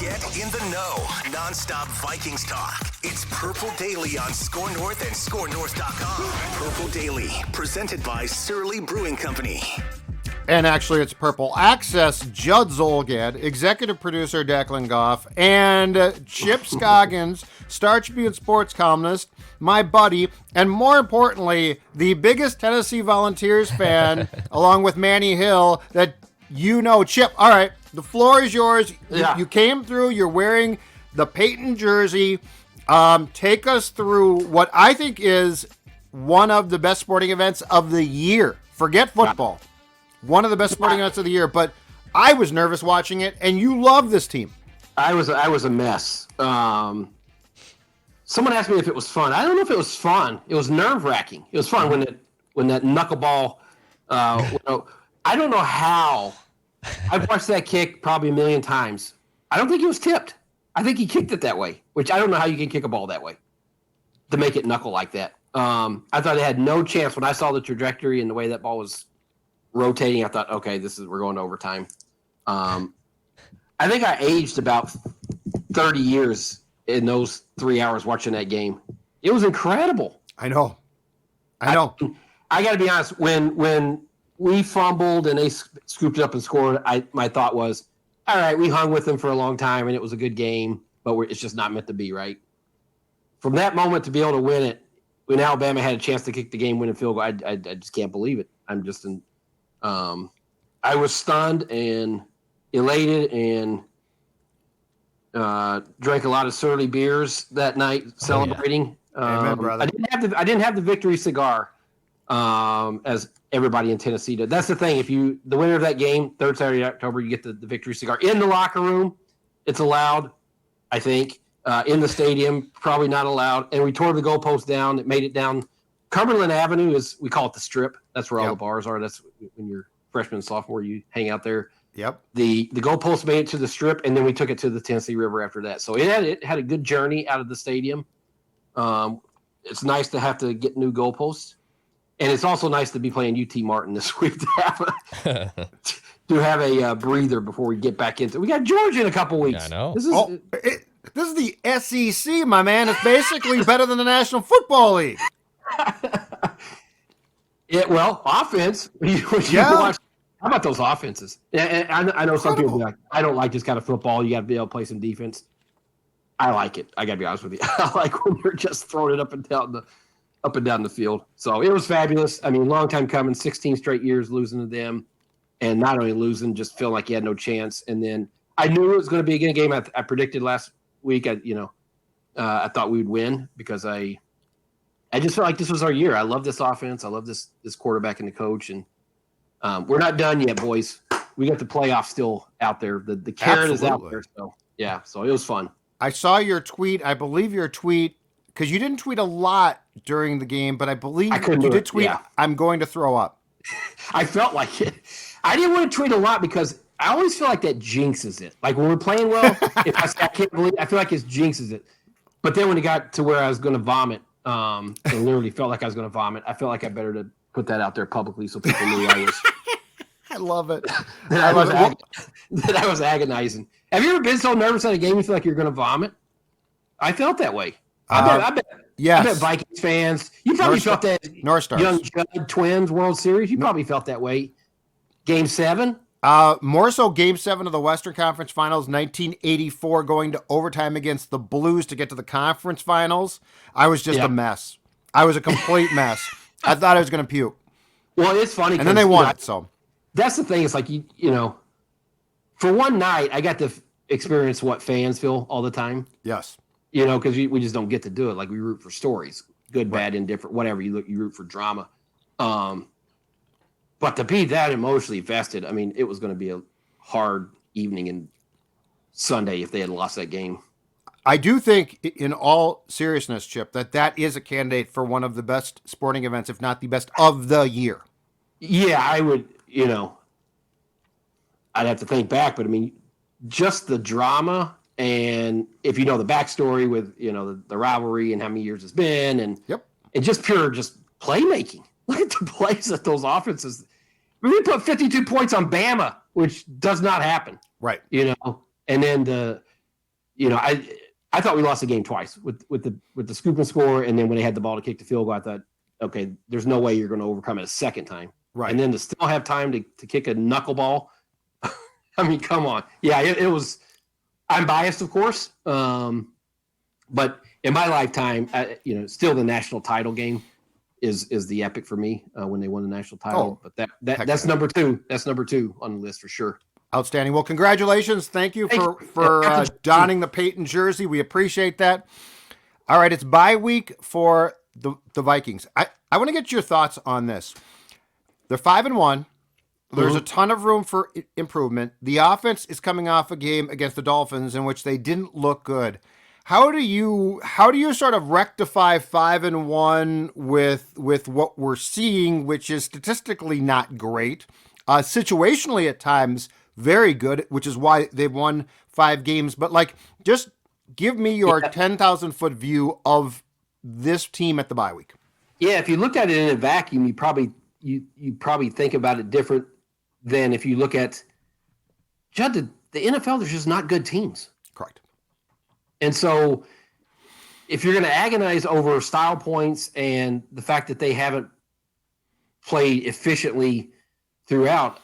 Get in the know. Non-stop Vikings talk. It's Purple Daily on Score North and ScoreNorth.com. Purple Daily, presented by Surly Brewing Company. And actually, it's Purple Access, Judd Zolgad, executive producer Declan Goff, and Chip Scoggins, Star Tribune sports columnist, my buddy, and more importantly, the biggest Tennessee Volunteers fan, along with Manny Hill, that you know. Chip, all right, the floor is yours. You came through. You're wearing the Peyton jersey. Take us through what I think is one of the best sporting events of the year. Forget football. One of the best sporting events of the year, but I was nervous watching it, and you love this team. I was a mess. Someone asked me if it was fun. I don't know if it was fun. It was nerve-wracking. It was fun when that knuckleball. I don't know how. I've watched that kick probably a million times. I don't think he was tipped. I think he kicked it that way, which I don't know how you can kick a ball that way to make it knuckle like that. I thought it had no chance when I saw the trajectory and the way that ball was rotating. I thought, okay, we're going to overtime. I think I aged about 30 years in those 3 hours watching that game. It was incredible. I know. I got to be honest. When we fumbled and they scooped it up and scored, my thought was, all right, we hung with them for a long time and it was a good game, but it's just not meant to be, right? From that moment to be able to win it, when Alabama had a chance to kick the game-winning field goal, I just can't believe it. I'm just I was stunned and elated and drank a lot of surly beers that night celebrating. Amen, brother. I didn't have the victory cigar as everybody in Tennessee did. That's the thing. If the winner of that game, third Saturday of October, you get the victory cigar in the locker room. It's allowed, I think. In the stadium, probably not allowed. And we tore the goalpost down. It made it down. Cumberland Avenue we call it the Strip. That's where all the bars are. That's when you're freshman and sophomore, you hang out there. Yep. The goalpost made it to the Strip, and then we took it to the Tennessee River after that. So it had a good journey out of the stadium. It's nice to have to get new goalposts, and it's also nice to be playing UT Martin this week to have a breather before we get back into. We got Georgia in a couple weeks. Yeah, I know. This is the SEC, my man. It's basically better than the National Football League. Offense. How about those offenses? I know some people be like, I don't like this kind of football. You got to be able to play some defense. I like it. I got to be honest with you. I like when you're just throwing it up and down the field. So it was fabulous. I mean, long time coming. 16 straight years losing to them, and not only losing, just feeling like you had no chance. And then I knew it was going to be a game. I predicted last week. I thought we would win because I just felt like this was our year. I love this offense. I love this quarterback and the coach. And we're not done yet, boys. We got the playoffs still out there. The carrot is out there. So it was fun. I saw your tweet. I believe your tweet, because you didn't tweet a lot during the game, but I believe you did tweet, I'm going to throw up. I felt like it. I didn't want to tweet a lot because I always feel like that jinxes it. Like when we're playing well, if I can't believe, I feel like it jinxes it. But then when it got to where I was going to vomit, and literally felt like I was going to vomit, I felt like I better to put that out there publicly so people knew I was. I love it. that I was agonizing. Have you ever been so nervous at a game you feel like you're going to vomit? I felt that way. I bet. Yes. I bet Vikings fans. You probably felt that. North Stars. Young Judd Twins World Series. You probably felt that way. Game 7. More so Game 7 of the Western Conference Finals, 1984, going to overtime against the Blues to get to the conference finals. I was just a mess. I was a complete mess. I thought I was going to puke. Well, it's funny. And then they won it, so. That's the thing. It's like, you know, for one night, I got to experience what fans feel all the time. Yes. You know, because we just don't get to do it. Like, we root for stories. Good, bad, indifferent, whatever. You root for drama. But to be that emotionally vested, I mean, it was going to be a hard evening and Sunday if they had lost that game. I do think, in all seriousness, Chip, that is a candidate for one of the best sporting events, if not the best of the year. Yeah, I would, you know, I'd have to think back, but I mean, just the drama, and if you know the backstory with, you know, the rivalry and how many years it's been, and just pure playmaking. Look at the plays that those offenses. We put 52 points on Bama, which does not happen. Right. You know, and then the I thought we lost the game twice with the scoop and score, and then when they had the ball to kick the field goal, I thought, okay, there's no way you're going to overcome it a second time. Right. And then to still have time to kick a knuckleball. I mean, come on. Yeah, it was. I'm biased, of course, but in my lifetime, still the national title game is the epic for me when they won the national title. But that's number two. That's number two on the list for sure. Outstanding. Well, congratulations. Thank you for donning the Peyton jersey. We appreciate that. All right, it's bye week for the Vikings. I want to get your thoughts on this. They're 5-1. There's a ton of room for improvement. The offense is coming off a game against the Dolphins in which they didn't look good. How do you sort of rectify 5-1 with what we're seeing, which is statistically not great, situationally at times very good, which is why they've won 5 games. But just give me your 10,000-foot view of this team at the bye week. Yeah, if you look at it in a vacuum, you probably think about it different than if you look at Judd. The NFL, there's just not good teams. Correct. And so if you're going to agonize over style points and the fact that they haven't played efficiently throughout,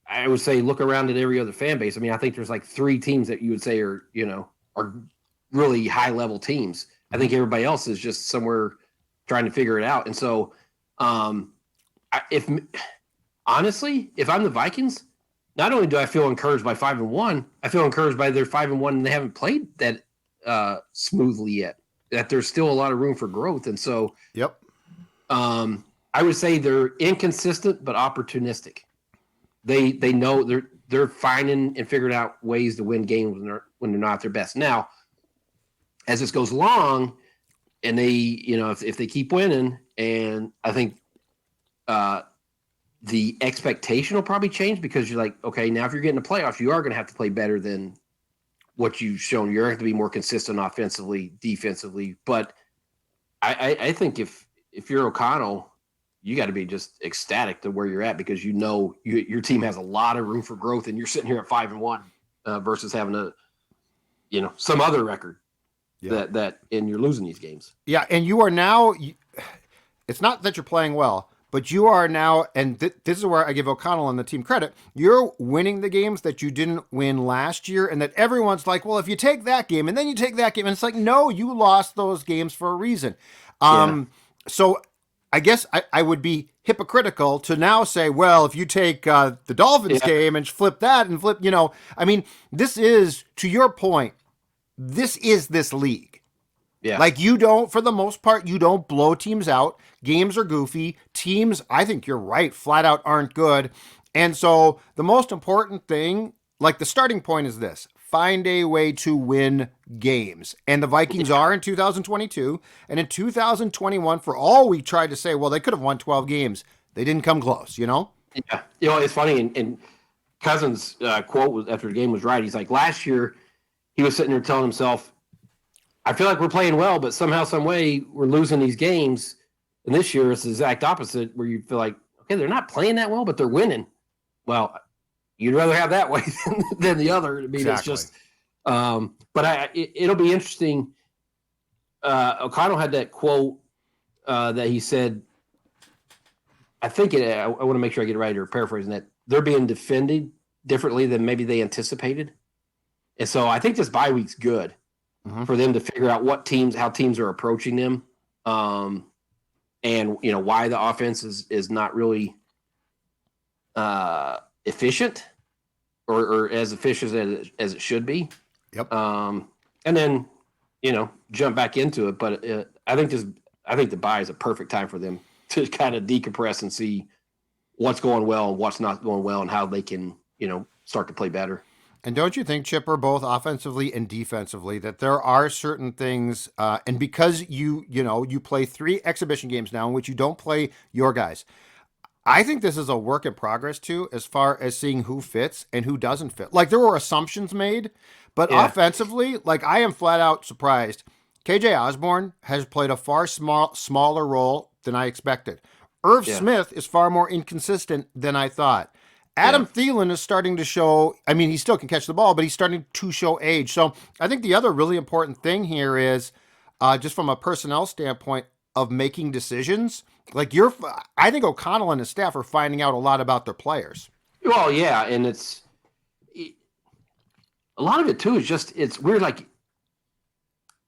I would say look around at every other fan base. I mean, I think there's 3 teams that you would say are really high level teams. I think everybody else is just somewhere trying to figure it out. And so if I'm the Vikings, not only do I feel encouraged by 5-1, I feel encouraged by their 5-1 and they haven't played that smoothly yet, that there's still a lot of room for growth. And so, I would say they're inconsistent, but opportunistic. They know they're finding and figuring out ways to win games when they're not their best. Now, as this goes along, and they, if they keep winning, and I think the expectation will probably change because you're like, okay, now if you're getting the playoffs, you are going to have to play better than what you've shown. You're going to have to be more consistent offensively, defensively. But I think if you're O'Connell, you got to be just ecstatic to where you're at because your team has a lot of room for growth, and you're sitting here at 5-1 versus having some other record that and you're losing these games. Yeah, and you are now. It's not that you're playing well, but you are now, and this is where I give O'Connell and the team credit. You're winning the games that you didn't win last year, and that everyone's like, well, if you take that game and then you take that game, and it's like, no, you lost those games for a reason. So I guess I would be hypocritical to now say, well, if you take the Dolphins game and flip that and flip, I mean, this is, to your point, this is this league. Yeah. You don't, for the most part, you don't blow teams out. Games are goofy. Teams, I think you're right, flat out aren't good. And so the most important thing, the starting point is this: find a way to win games. And the Vikings are in 2022. And in 2021, for all we tried to say, well, they could have won 12 games. They didn't come close, Yeah. It's funny. And Cousins' quote after the game was right. He's like, last year, he was sitting there telling himself, I feel like we're playing well, but somehow, some way, we're losing these games. And this year, it's the exact opposite, where you feel like, okay, they're not playing that well, but they're winning. Well, you'd rather have that way than the other. I mean, exactly. It's just, but it'll be interesting. O'Connell had that quote that he said, I want to make sure I get it right or paraphrasing that, they're being defended differently than maybe they anticipated. And so I think this bye week's good for them to figure out how teams are approaching them. And why the offense is not really efficient or as efficient as it should be. Yep. And then jump back into it. But I think the bye is a perfect time for them to kind of decompress and see what's going well and what's not going well and how they can start to play better. And don't you think, Chipper, both offensively and defensively, that there are certain things, and because you play 3 exhibition games now in which you don't play your guys, I think this is a work in progress too, as far as seeing who fits and who doesn't fit. There were assumptions made, but offensively, I am flat out surprised. KJ Osborne has played a far smaller role than I expected. Irv Smith is far more inconsistent than I thought. Adam Thielen is starting to show, I mean, he still can catch the ball, but he's starting to show age. So I think the other really important thing here is just from a personnel standpoint of making decisions. Like I think O'Connell and his staff are finding out a lot about their players. Well, yeah, and it's a lot of it too is just it's weird. Like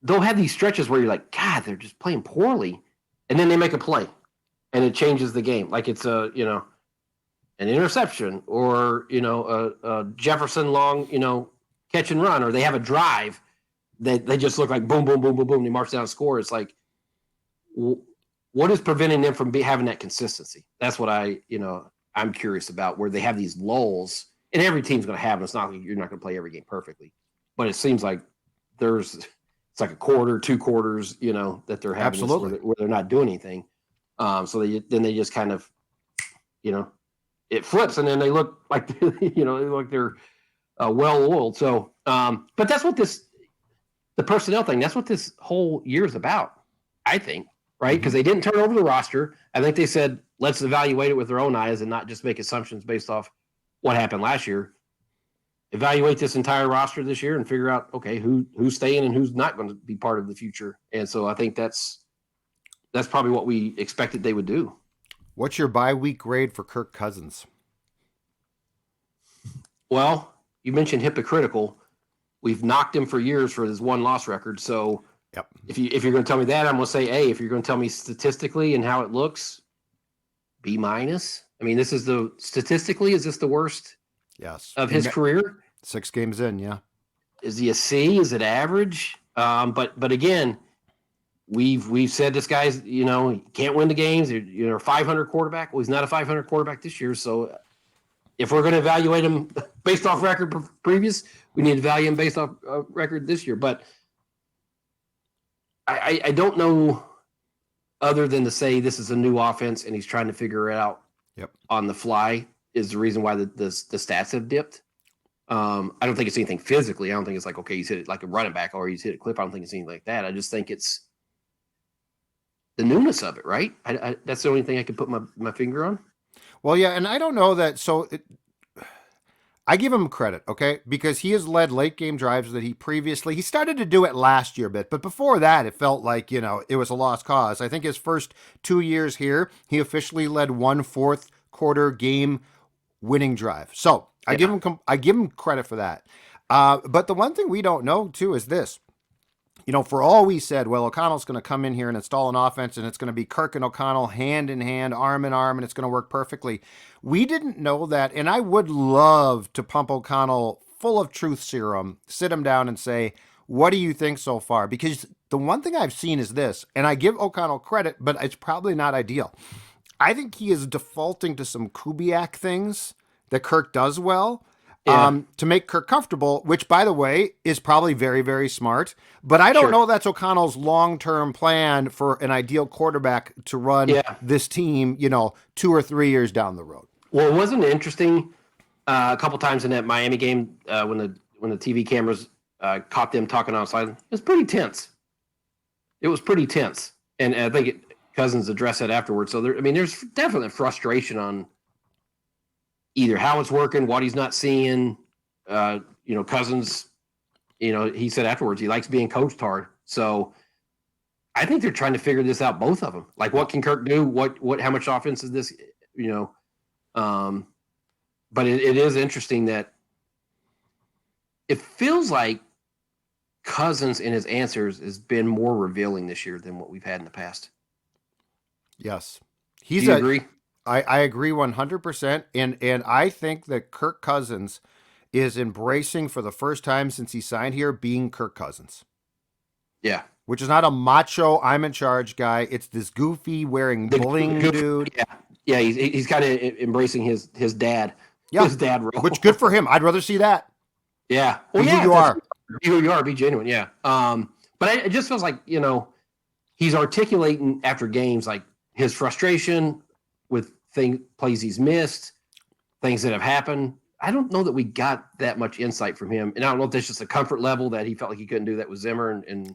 they'll have these stretches where you're like, God, they're just playing poorly, and then they make a play, and it changes the game. Like it's an interception or a Jefferson long catch and run, or they have a drive that they just look like boom, boom, boom, boom, boom. They march down and score. It's like, what is preventing them from having that consistency? That's what I'm curious about, where they have these lulls, and every team's going to have them. It's not like you're not going to play every game perfectly, but it seems like it's like a quarter, 2 quarters, that they're having where they're not doing anything. So they just kind of, it flips, and then they look like they're well oiled. So, but that's what the personnel thing. That's what this whole year is about, I think, right? Because they didn't turn over the roster. I think they said, let's evaluate it with their own eyes and not just make assumptions based off what happened last year. Evaluate this entire roster this year and figure out, okay, who's staying and who's not going to be part of the future. And so I think that's probably what we expected they would do. What's your bye-week grade for Kirk Cousins? Well, you mentioned hypocritical. We've knocked him for years for his 1-loss record. So yep. If you're going to tell me that, I'm going to say A. If you're going to tell me statistically and how it looks, B-. I mean, statistically, is this the worst of his career? 6 games in, yeah. Is he a C? Is it average? But again, we've said this guy's, he can't win the games. You're a 500 quarterback. Well, he's not a 500 quarterback this year. So if we're going to evaluate him based off record previous, we need to evaluate him based off record this year. But I don't know, other than to say this is a new offense and he's trying to figure it out on the fly, is the reason why the stats have dipped. I don't think it's anything physically. I don't think it's like, okay, he's hit it like a running back or he's hit a clip. I don't think it's anything like that. I just think it's the newness of it, right? That's the only thing I can put my finger on. Well, yeah, and I don't know that. So I give him credit, okay? Because he has led late game drives that he started to do it last year a bit, but before that, it felt like, it was a lost cause. I think his first 2 years here, he officially led 1 fourth quarter game winning drive. So I give him credit for that. But the one thing we don't know too is this. For all we said, well, O'Connell's going to come in here and install an offense, and it's going to be Kirk and O'Connell hand in hand, arm in arm, and it's going to work perfectly. We didn't know that, and I would love to pump O'Connell full of truth serum, sit him down and say, what do you think so far? Because the one thing I've seen is this, and I give O'Connell credit, but it's probably not ideal. I think he is defaulting to some Kubiak things that Kirk does well. To make Kirk comfortable, which, by the way, is probably very, very smart. But I don't know that's O'Connell's long-term plan for an ideal quarterback to run this team, 2 or 3 years down the road. Well, wasn't it interesting a couple times in that Miami game when the TV cameras caught them talking outside? It was pretty tense. And I think Cousins addressed that afterwards. So, there's definitely frustration on either how it's working, what he's not seeing. Cousins, he said afterwards he likes being coached hard. So I think they're trying to figure this out, both of them. Like, what can Kirk do? How much offense is this? But it is interesting that it feels like Cousins in his answers has been more revealing this year than what we've had in the past. Yes, do you agree? I agree 100%, and I think that Kirk Cousins is embracing for the first time since he signed here being Kirk Cousins. Yeah. Which is not a macho, I'm in charge guy. It's this goofy, wearing bling dude. Yeah, he's kind of embracing his dad. Yeah. His dad role. Which, good for him. I'd rather see that. Yeah. Well, who you are. Be who you are. Be genuine, yeah. But it just feels like, he's articulating after games, like, his frustration with plays he's missed, things that have happened. I don't know that we got that much insight from him. And I don't know if that's just a comfort level that he felt like he couldn't do that with Zimmer and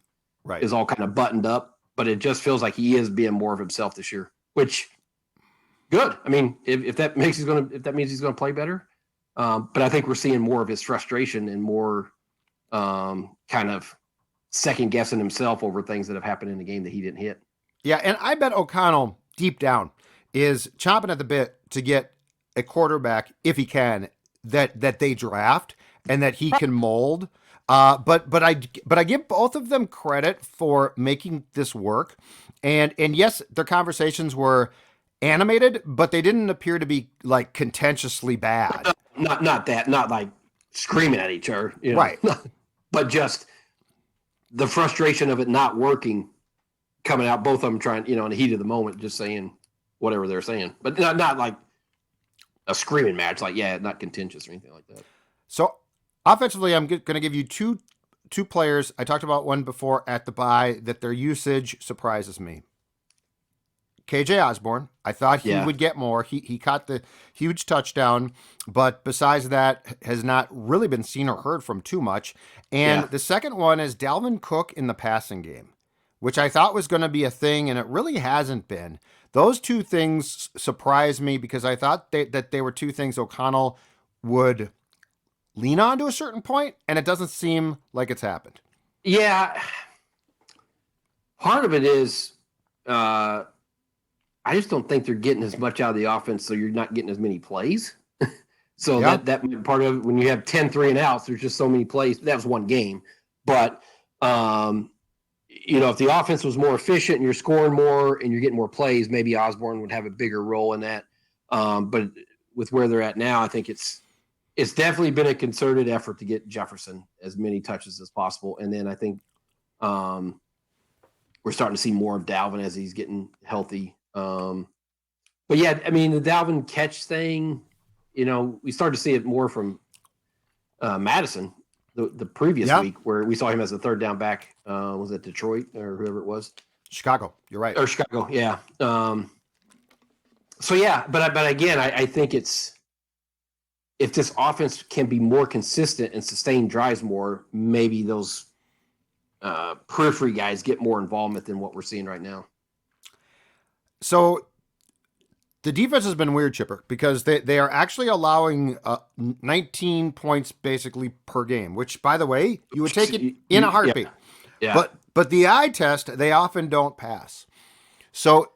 is all kind of buttoned up. But it just feels like he is being more of himself this year, which Good. I mean, if that means he's going to play better. But I think we're seeing more of his frustration and more kind of second guessing himself over things that have happened in the game that he didn't hit. Yeah, and I bet O'Connell deep down is chomping at the bit to get a quarterback, if he can, that they draft and that he can mold. But I give both of them credit for making this work, and yes, their conversations were animated, but they didn't appear to be like contentiously bad. Not like screaming at each other, right? But just the frustration of it not working coming out. Both of them trying, in the heat of the moment, just saying whatever they're saying, but not like a screaming match. Like, not contentious or anything like that. So offensively, I'm going to give you two players. I talked about one before at the bye that their usage surprises me. KJ Osborne, I thought he would get more. He caught the huge touchdown, but besides that, has not really been seen or heard from too much. And the second one is Dalvin Cook in the passing game, which I thought was going to be a thing, and it really hasn't been. Those two things surprised me because I thought that they were two things O'Connell would lean on to a certain point, and it doesn't seem like it's happened. Yeah. Part of it is I just don't think they're getting as much out of the offense, so you're not getting as many plays. So that part of it, when you have 10 3 and outs, there's just so many plays. That was one game. But, if the offense was more efficient and you're scoring more and you're getting more plays, maybe Osborne would have a bigger role in that. But with where they're at now, I think it's definitely been a concerted effort to get Jefferson as many touches as possible. And then I think we're starting to see more of Dalvin as he's getting healthy. But yeah, I mean, the Dalvin catch thing, we started to see it more from Madison the previous week, where we saw him as a third down back. Was it Detroit or whoever it was? Chicago. You're right. Or Chicago. Yeah. So yeah, but again, I think it's, if this offense can be more consistent and sustain drives more, maybe those periphery guys get more involvement than what we're seeing right now. So the defense has been weird, Chipper, because they are actually allowing 19 points basically per game, which, by the way, you would take it in a heartbeat. Yeah. But the eye test, they often don't pass. So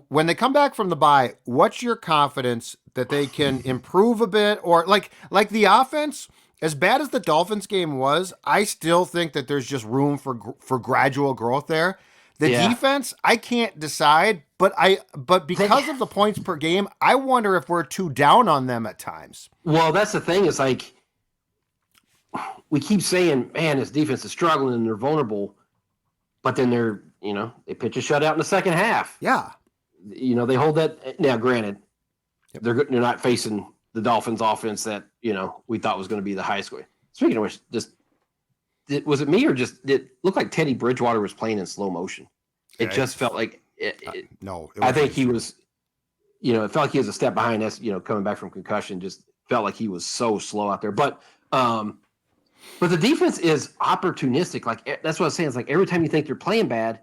when they come back from the bye, what's your confidence that they can improve a bit? Or like the offense, as bad as the Dolphins game was, I still think that there's just room for gradual growth there. The defense, I can't decide, but because of the points per game, I wonder if we're too down on them at times. Well, that's the thing. It's like we keep saying, man, this defense is struggling and they're vulnerable, but then they pitch a shutout in the second half. Yeah. They hold that. Now, granted, they're not facing the Dolphins offense that, we thought was going to be the highest score. Speaking of which, was it me or just did it look like Teddy Bridgewater was playing in slow motion? It just felt like no. I think he was, it felt like he was a step behind us. Coming back from concussion, just felt like he was so slow out there. But the defense is opportunistic. Like that's what I was saying. It's like every time you think they're playing bad,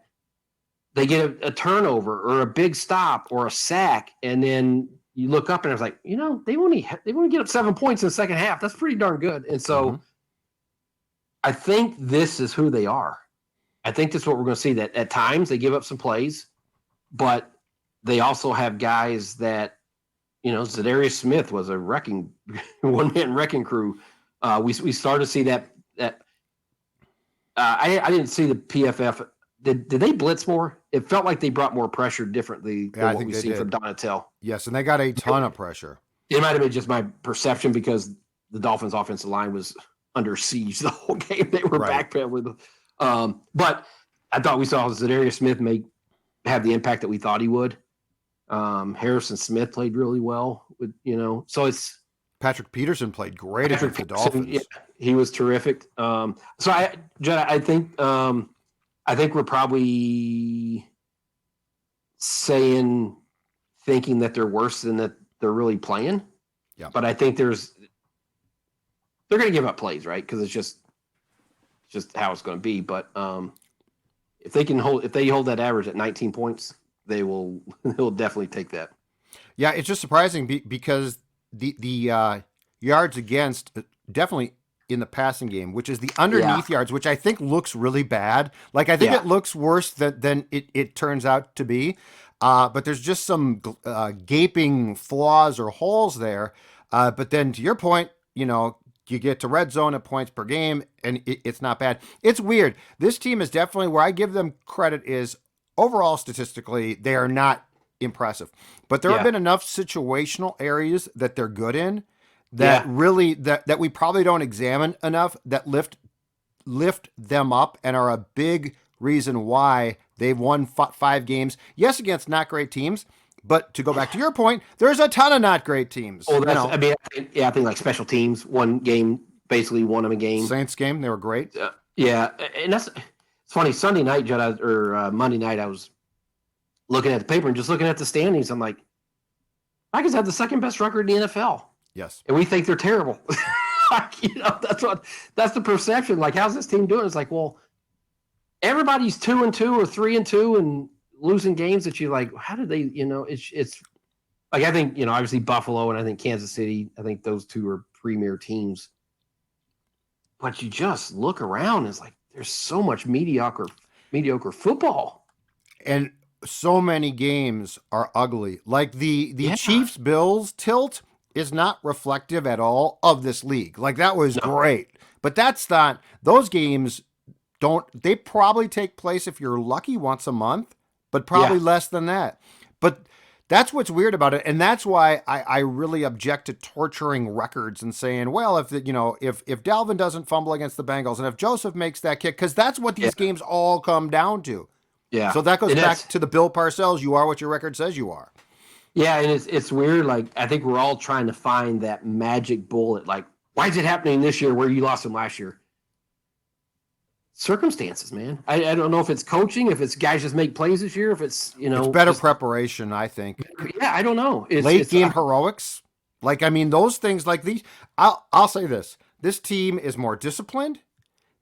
they get a turnover or a big stop or a sack, and then you look up and it's like, they only get up 7 points in the second half. That's pretty darn good. And so. I think this is who they are. I think that's what we're going to see, that at times they give up some plays, but they also have guys that, Zadarius Smith was a one-man wrecking crew. We started to see that I didn't see the PFF. Did they blitz more? It felt like they brought more pressure differently than what we've seen from Donatel. Yes, and they got a ton of pressure. It might have been just my perception because the Dolphins' offensive line was under siege the whole game. They were backpedaling. But I thought we saw Zadarius Smith have the impact that we thought he would. Harrison Smith played really well. So it's Patrick Peterson played great against the Dolphins. Yeah, he was terrific. Judd, I think we're probably thinking that they're worse than that they're really playing. Yeah. But I think they're going to give up plays, right? Because it's just how it's going to be. But if they hold that average at 19 points, they'll definitely take that. Yeah, it's just surprising because the yards against definitely in the passing game, which is the Yeah, underneath yards, which I think looks really bad. Like I think yeah, it looks worse than it turns out to be. But there's just some gaping flaws or holes there. But then to your point, you get to red zone at points per game, and it's not bad. It's weird. This team is definitely where I give them credit is overall statistically they are not impressive. But there have yeah, been enough situational areas that they're good in that yeah. really that we probably don't examine enough that lift them up and are a big reason why they've won 5 games. Yes, against not great teams, but to go back to your point, there's a ton of not great teams. Oh, I mean, I think like special teams, one game basically won them a game. Saints game, they were great. Yeah, and it's funny. Sunday night, Judd, or Monday night, I was looking at the paper and just looking at the standings. I'm like, Vikings have the second best record in the NFL. Yes, and we think they're terrible. Like, that's the perception. Like, how's this team doing? It's like, well, everybody's 2-2 or 3-2 and losing games that you like. How did they? It's like I think obviously Buffalo and I think Kansas City. I think those two are premier teams. But you just look around, and it's like there's so much mediocre football. and so many games are ugly. Like the Yeah. Chiefs Bills tilt is not reflective at all of this league. Like that was great, but that's not those games. They probably take place if you're lucky once a month, but probably less than that. But that's what's weird about it, and that's why I really object to torturing records and saying, well, if Dalvin doesn't fumble against the Bengals and if Joseph makes that kick, because that's what these games all come down to. Yeah. So that goes back to the Bill Parcells. You are what your record says you are. Yeah, and it's weird. Like I think we're all trying to find that magic bullet. Like, why is it happening this year where you lost them last year? Circumstances, man. I don't know if it's coaching, if it's guys just make plays this year, if it's it's better preparation, I think. Yeah, I don't know. Late game heroics, like I mean, those things like these. I'll say this: this team is more disciplined.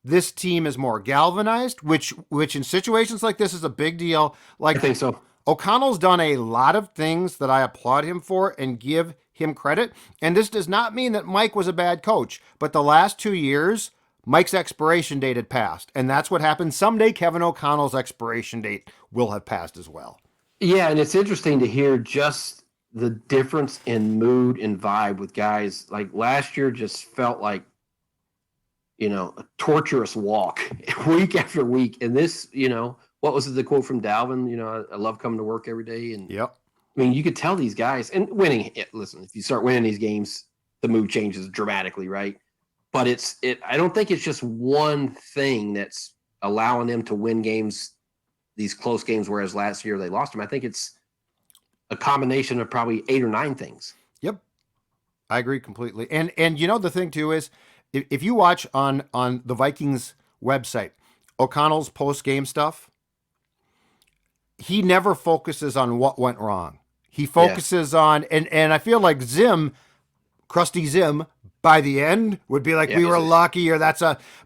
This team is more galvanized, which in situations like this is a big deal. Like I think so. O'Connell's done a lot of things that I applaud him for and give him credit. And this does not mean that Mike was a bad coach, but the last 2 years, Mike's expiration date had passed. And that's what happens. Someday Kevin O'Connell's expiration date will have passed as well. Yeah, and it's interesting to hear just the difference in mood and vibe with guys. Like last year just felt like, a torturous walk week after week. And this, what was the quote from Dalvin? I love coming to work every day. And yep. I mean, you could tell these guys and winning. Listen, if you start winning these games, the mood changes dramatically, right? But I don't think it's just one thing that's allowing them to win games, these close games, whereas last year they lost them. I think it's a combination of probably 8 or 9 things. Yep. I agree completely. And the thing too is if you watch on the Vikings website, O'Connell's post-game stuff, he never focuses on what went wrong. He focuses on, and I feel like Krusty Zim, by the end would be like, we were lucky or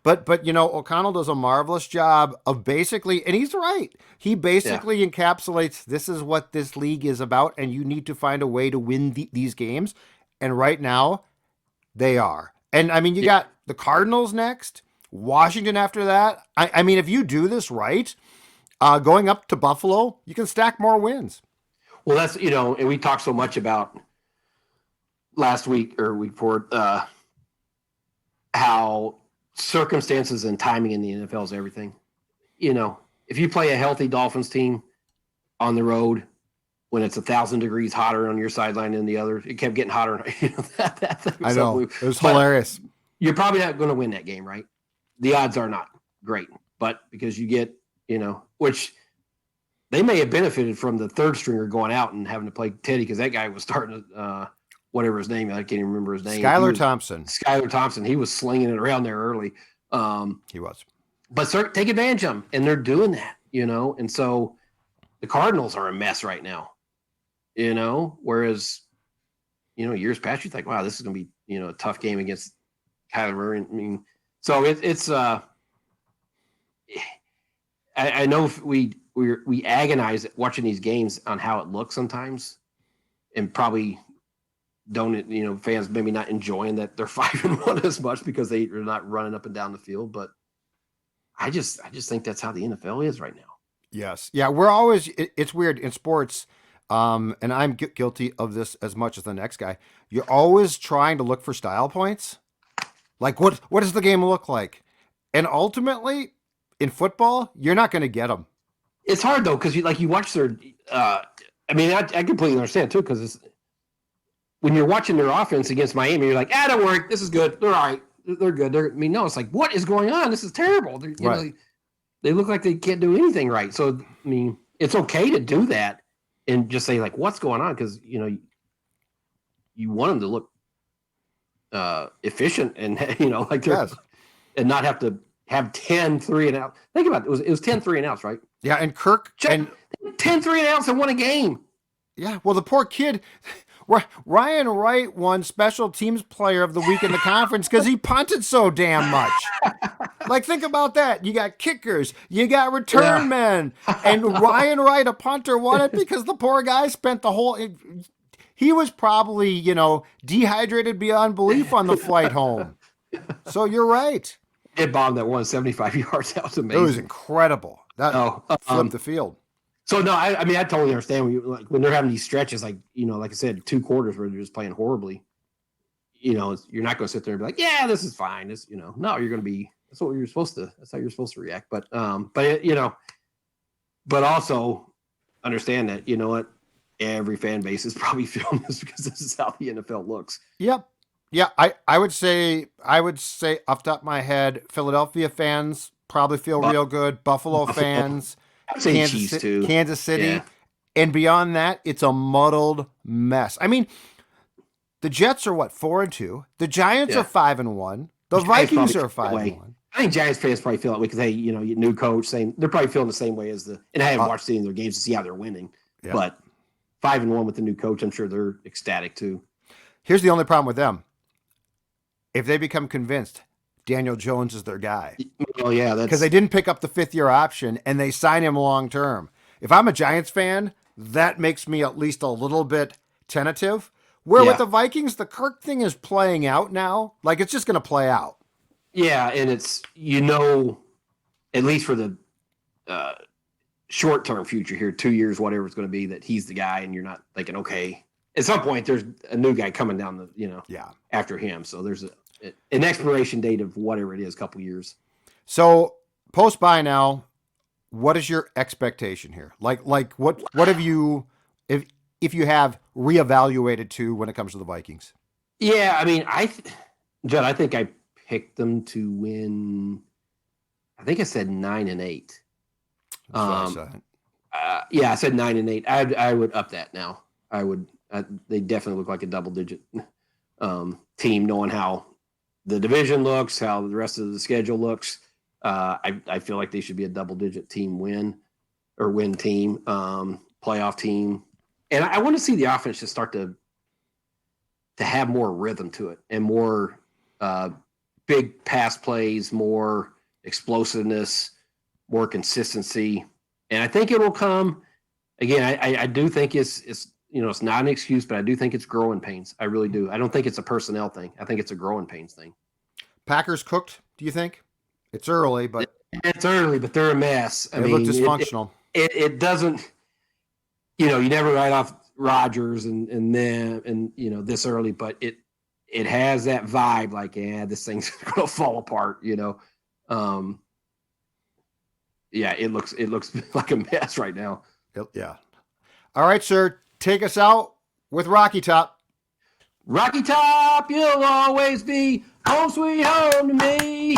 but O'Connell does a marvelous job of basically, and he's right. He basically encapsulates, this is what this league is about. And you need to find a way to win these games. And right now they are. And I mean, you got the Cardinals next, Washington after that. I mean, if you do this right, going up to Buffalo, you can stack more wins. Well, that's, and we talked so much about last week or week before, how circumstances and timing in the NFL is everything. If you play a healthy Dolphins team on the road when it's 1,000 degrees hotter on your sideline than the other, it kept getting hotter. That thing was I know. It was hilarious. You're probably not going to win that game, right? The odds are not great, but because you get, which they may have benefited from the third stringer going out and having to play Teddy because that guy was starting to, whatever his name, I can't even remember his name. Skylar Thompson. He was slinging it around there early. He was. But take advantage of them, and they're doing that, And so the Cardinals are a mess right now, Whereas, years past, you think, wow, this is going to be, a tough game against Kyler Murray. I mean, so it's I know if we agonize watching these games on how it looks sometimes, and probably don't, fans maybe not enjoying that they're 5-1 as much because they are not running up and down the field. But I just think that's how the NFL is right now. Yes. Yeah. We're always, it's weird in sports. And I'm guilty of this as much as the next guy. You're always trying to look for style points. Like what does the game look like? And ultimately in football, you're not going to get them. It's hard though. Cause you watch their, I completely understand too. Cause when you're watching their offense against Miami, you're like, don't worry, this is good. They're all right. They're good. No, it's like, what is going on? This is terrible. Right. They look like they can't do anything right. So, it's okay to do that and just say, like, what's going on? Because, you want them to look efficient and, and not have to have 10 3 and out. Think about it. It was 10 3 and outs, right? Yeah, and Kirk. 10 3 and outs and won a game. Yeah, well, the poor kid. Ryan Wright won Special Teams Player of the Week in the conference because he punted so damn much. Like, think about that. You got kickers, you got return men, and Ryan Wright, a punter, won it because the poor guy spent the whole. He was probably, dehydrated beyond belief on the flight home. So you're right. It bombed that 175 yards. That was amazing. It was incredible. That flipped the field. So no, I totally understand when they're having these stretches, like I said, 2 quarters where they're just playing horribly. You're not going to sit there and be like, yeah, this is fine. This, no, you're going to be. That's what you're supposed to. That's how you're supposed to react. But but also understand that what every fan base is probably feeling this because this is how the NFL looks. Yep. Yeah, I would say off the top of my head, Philadelphia fans probably feel real good. Buffalo fans. Kansas City. Yeah. And beyond that, it's a muddled mess. The Jets are 4-2. The Giants are 5-1. The Vikings are 5-1. I think Giants fans probably feel that way because new coach, they're probably feeling the same way as and I haven't watched any of their games to see how they're winning. Yeah. But 5-1 with the new coach, I'm sure they're ecstatic too. Here's the only problem with them. If they become convinced Daniel Jones is their guy. Oh, yeah. Because they didn't pick up the 5th-year option, and they sign him long-term. If I'm a Giants fan, that makes me at least a little bit tentative. With the Vikings, the Kirk thing is playing out now. Like, it's just going to play out. Yeah, and it's, at least for the short-term future here, 2 years, whatever it's going to be, that he's the guy, and you're not thinking, okay, at some point there's a new guy coming down after him. So there's an expiration date of whatever it is, a couple years. So post-bye now, what is your expectation here? Like what have you, if you have reevaluated to when it comes to the Vikings? Yeah, Judd, I think I picked them to win. I think I said 9-8. I said 9-8. I would up that now. I would. They definitely look like a double-digit team, knowing how the division looks, how the rest of the schedule looks. I feel like they should be a double-digit team win team, playoff team. And I want to see the offense just start to have more rhythm to it and more big pass plays, more explosiveness, more consistency. And I think it will come. Again, I do think it's not an excuse, but I do think it's growing pains. I really do. I don't think it's a personnel thing. I think it's a growing pains thing. Packers cooked, do you think? It's early, but they're a mess. They look dysfunctional. It doesn't, you never write off Rodgers and them and this early, but it has that vibe like, this thing's gonna fall apart. It looks like a mess right now. Yeah. All right, sir. Take us out with Rocky Top. Rocky Top, you'll always be home sweet home to me.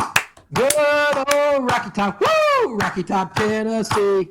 Good old Rocky Top. Woo! Rocky Top, Tennessee.